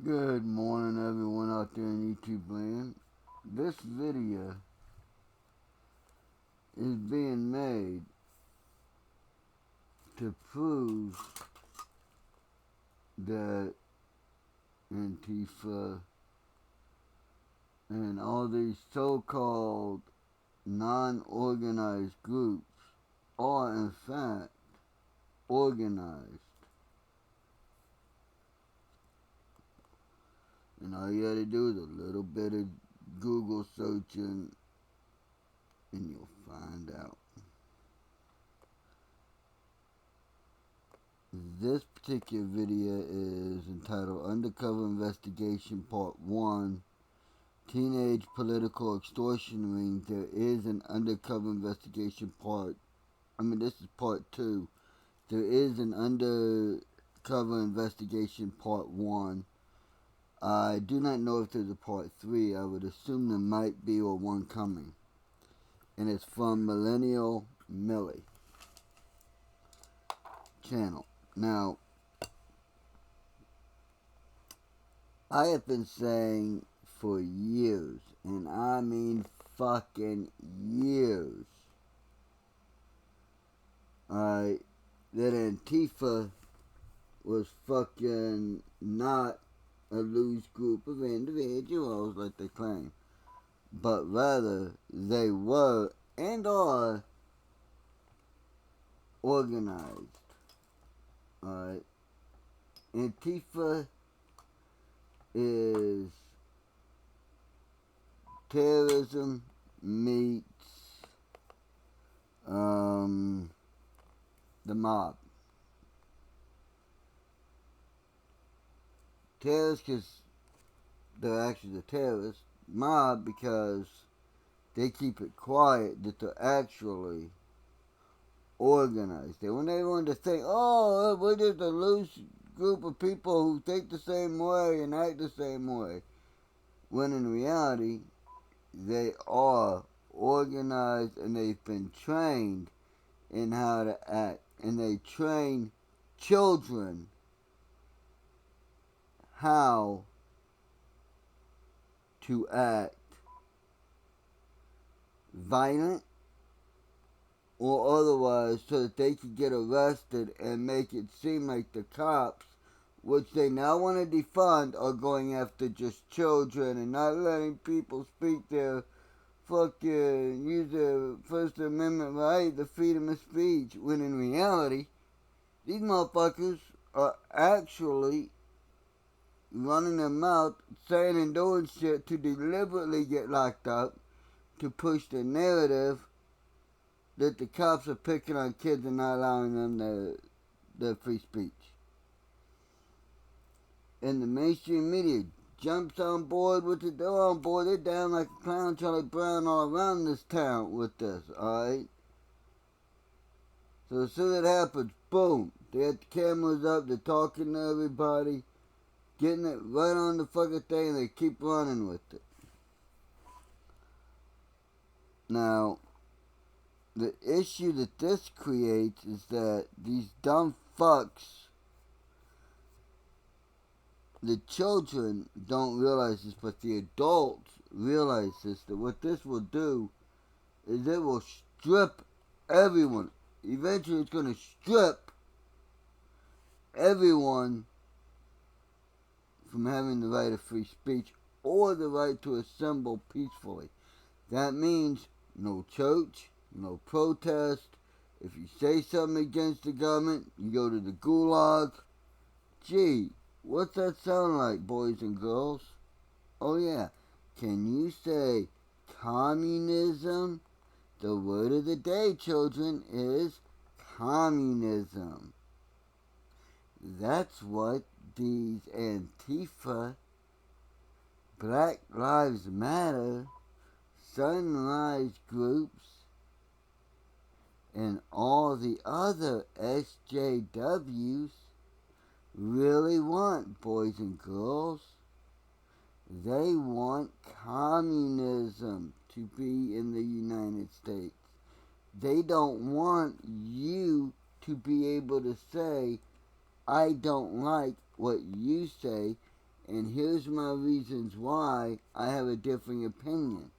Good morning, everyone out there in YouTube land. This video is being made to prove that Antifa and all these so-called non-organized groups are in fact organized. And all you gotta do is a little bit of Google searching and you'll find out. This particular video is entitled Undercover Investigation Part 1, Teenage Political Extortion Ring. There is an undercover investigation this is part 2. There is an undercover investigation part 1. I do not know if there's a part 3. I would assume there might be or one coming. And it's from Millennial Millie channel. Now, I have been saying for years, and I mean fucking years, that Antifa was fucking not a loose group of individuals like they claim, but rather they were and are organized. Alright, Antifa is terrorism meets the mob. Terrorists because they're actually the terrorists. Mob because they keep it quiet that they're actually organized. They want everyone to think, oh, we're just a loose group of people who think the same way and act the same way. When in reality, they are organized and they've been trained in how to act. And they train children how to act violent or otherwise so that they could get arrested and make it seem like the cops, which they now want to defund, are going after just children and not letting people speak their use their First Amendment right, the freedom of speech, when in reality, these motherfuckers are actually running their mouth, saying and doing shit to deliberately get locked up, to push the narrative that the cops are picking on kids and not allowing them their free speech. And the mainstream media jumps on board with it. They're on board. They're down like a clown Charlie Brown all around this town with this, alright? So as soon as it happens, boom, they have the cameras up, they're talking to everybody, getting it right on the fucking thing, and they keep running with it. Now, the issue that this creates is that these dumb fucks, the children don't realize this, but the adults realize this, that what this will do is it will strip everyone. Eventually it's going to strip everyone from having the right of free speech or the right to assemble peacefully. That means no church, no protest. If you say something against the government, you go to the gulag. Gee, what's that sound like, boys and girls? Oh yeah, can you say communism? The word of the day, children, is communism. That's what these Antifa, Black Lives Matter, Sunrise groups, and all the other SJWs really want, boys and girls. They want communism to be in the United States. They don't want you to be able to say, I don't like what you say, And here's my reasons why I have a differing opinion.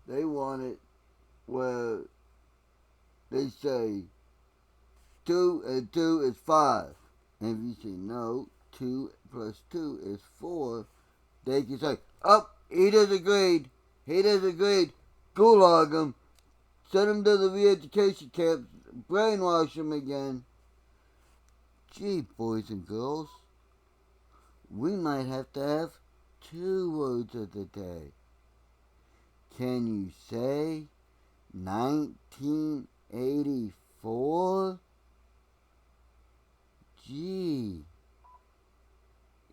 They want it where they say 2 and 2 is 5. And if you say no, 2 plus 2 is 4, they can say, oh, he disagreed. He disagreed. Gulag him. Send him to the re-education camp. Brainwash him again. Gee, boys and girls, we might have to have 2 words of the day. Can you say 1984? Gee,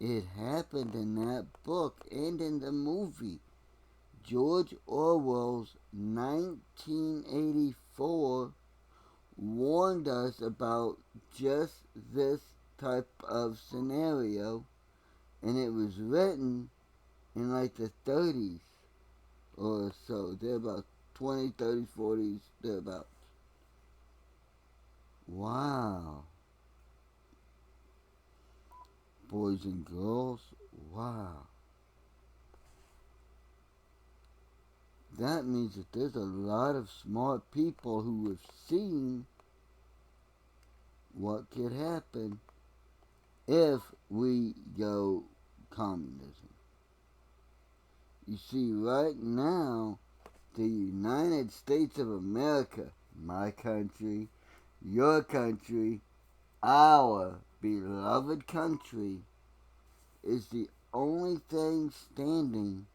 it happened in that book and in the movie. George Orwell's 1984 warned us about just this type of scenario, and it was written in like the 30s or so. They're about 20, 30, 40s, thereabouts. Wow. Boys and girls, wow. That means that there's a lot of smart people who have seen what could happen if we go communism. You see, right now, the United States of America, my country, your country, our beloved country, is the only thing standing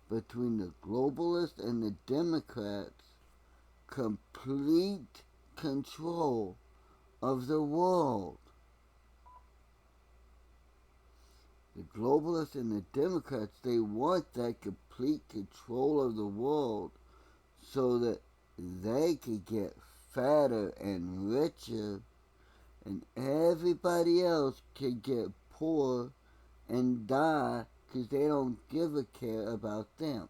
between the globalists and the Democrats' complete control of the world. The globalists and the Democrats, they want that complete control of the world so that they could get fatter and richer, and everybody else could get poor and die because they don't give a care about them.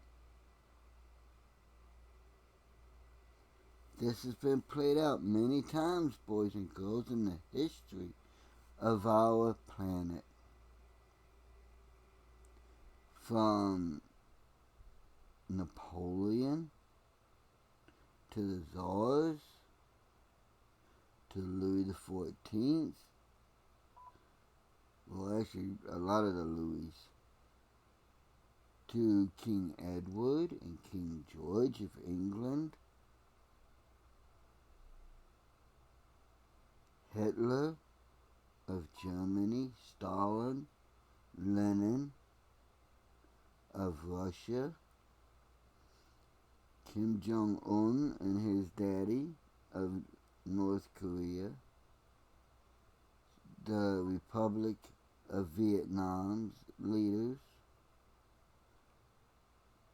This has been played out many times, boys and girls, in the history of our planet. From Napoleon to the Tsars to Louis XIV. Well, actually, a lot of the Louis. To King Edward and King George of England. Hitler of Germany. Stalin. Lenin of Russia. Kim Jong-un and his daddy of North Korea. The Republic of Vietnam's leaders.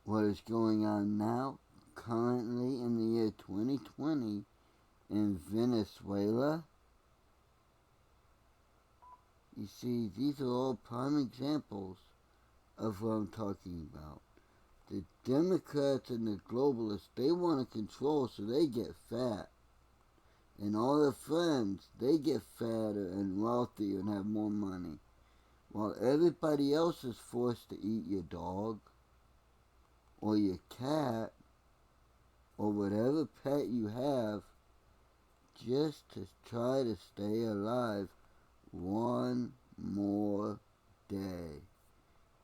What is going on now, currently in the year 2020, in Venezuela. You see, these are all prime examples of what I'm talking about. The Democrats and the globalists, they want to control so they get fat. And all their friends, they get fatter and wealthier and have more money. While everybody else is forced to eat your dog, or your cat, or whatever pet you have, just to try to stay alive one more day.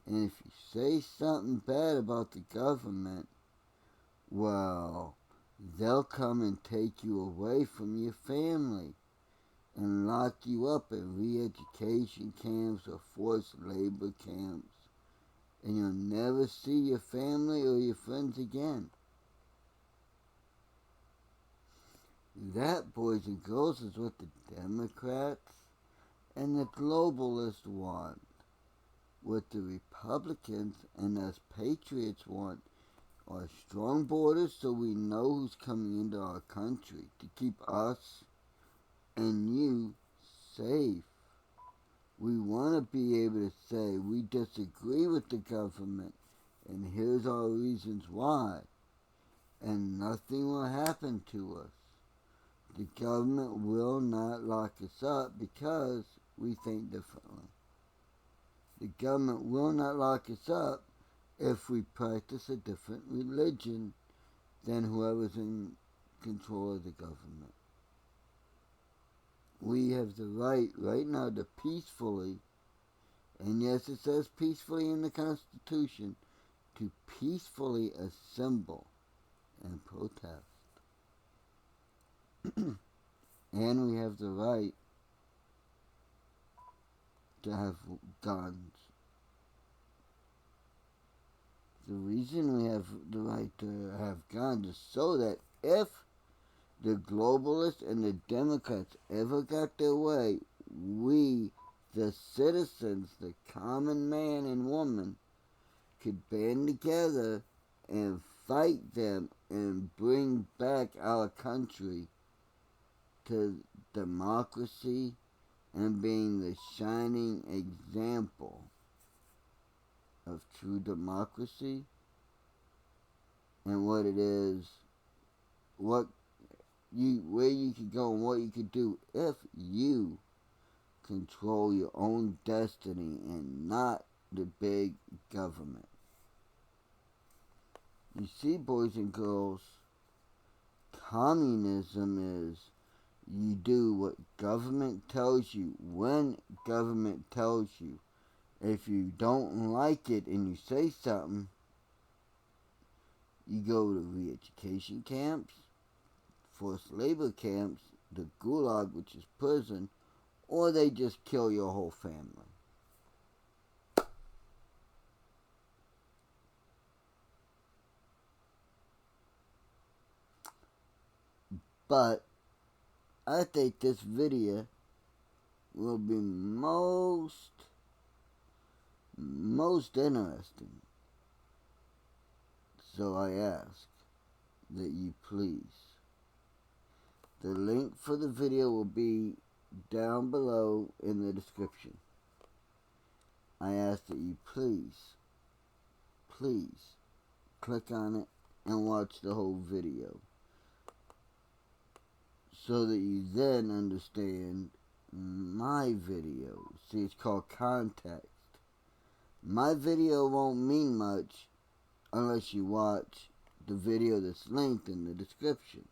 And if you say something bad about the government, well, they'll come and take you away from your family and lock you up in re-education camps or forced labor camps. And you'll never see your family or your friends again. That, boys and girls, is what the Democrats and the globalists want. What the Republicans and us patriots want are strong borders so we know who's coming into our country to keep us and you safe. We want to be able to say we disagree with the government and here's our reasons why, and nothing will happen to us. The government will not lock us up because we think differently. The government will not lock us up if we practice a different religion than whoever's in control of the government. We have the right now to peacefully, and yes, it says peacefully in the Constitution, to peacefully assemble and protest. And we have the right to have guns. The reason we have the right to have guns is so that if the globalists and the Democrats ever got their way, we, the citizens, the common man and woman, could band together and fight them and bring back our country to democracy and being the shining example of true democracy and what it is, where you could go and what you could do if you control your own destiny and not the big government. You see, boys and girls, communism is you do what government tells you when government tells you. If you don't like it and you say something, you go to re-education camps, forced labor camps, the gulag, which is prison, or they just kill your whole family. But I think this video will be most interesting. So I ask that you please. The link for the video will be down below in the description. I ask that you please click on it and watch the whole video so that you then understand my video. See, it's called context. My video won't mean much unless you watch the video that's linked in the description.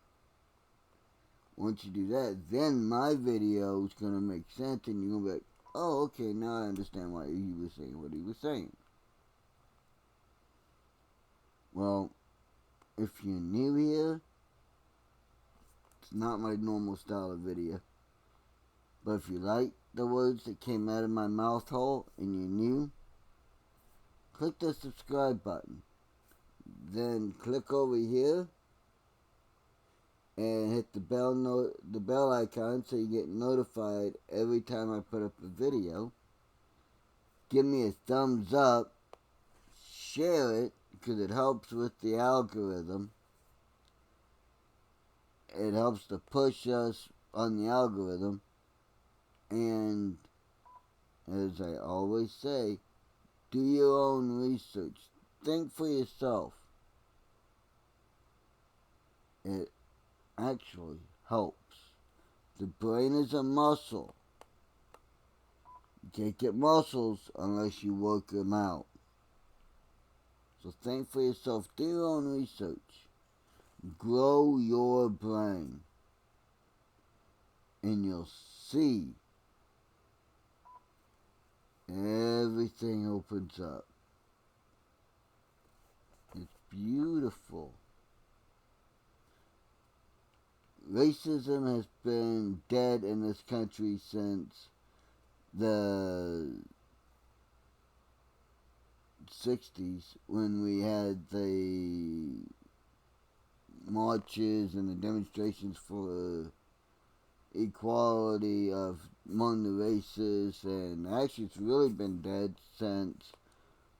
Once you do that, then my video is going to make sense and you're going to be like, oh, okay, now I understand why he was saying what he was saying. Well, if you're new here, it's not my normal style of video. But if you like the words that came out of my mouth hole and you're new, click the subscribe button. Then click over here and hit the bell icon so you get notified every time I put up a video. Give me a thumbs up, share it because it helps with the algorithm. It helps to push us on the algorithm. And as I always say, do your own research. Think for yourself. It actually helps. The brain is a muscle. You can't get muscles unless you work them out. So think for yourself. Do your own research. Grow your brain. And you'll see everything opens up. It's beautiful. Racism has been dead in this country since the 60s when we had the marches and the demonstrations for equality among the races, and actually it's really been dead since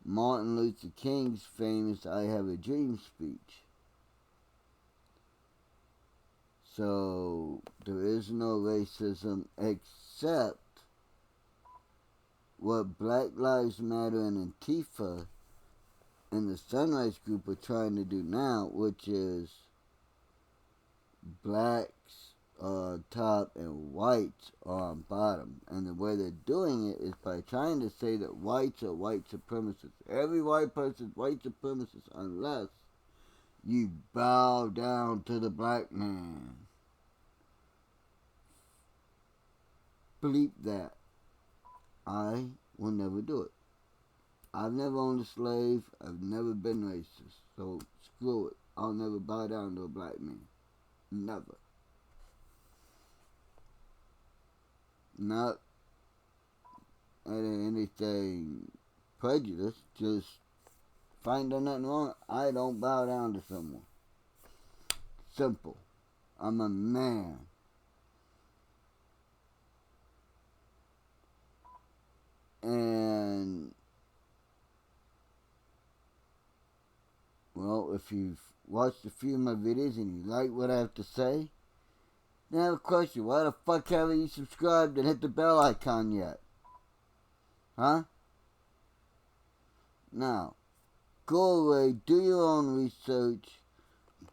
Martin Luther King's famous I Have a Dream speech. So there is no racism except what Black Lives Matter and Antifa and the Sunrise Group are trying to do now, which is blacks top and whites are on bottom. And the way they're doing it is by trying to say that whites are white supremacists. Every white person's white supremacist unless you bow down to the black man. Bleep that. I will never do it. I've never owned a slave. I've never been racist. So screw it. I'll never bow down to a black man. Never. Not at anything prejudiced. Just find out nothing wrong. I don't bow down to someone. Simple. I'm a man. And, well, if you've watched a few of my videos and you like what I have to say, then I have a question. Why the fuck haven't you subscribed and hit the bell icon yet? Huh? Now, go away, do your own research,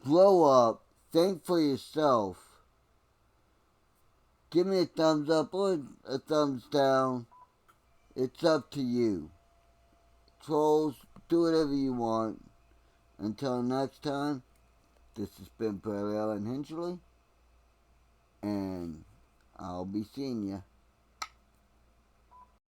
grow up, think for yourself, give me a thumbs up or a thumbs down. It's up to you. Trolls, do whatever you want. Until next time, this has been Prairie Allen Hinchley, and I'll be seeing ya.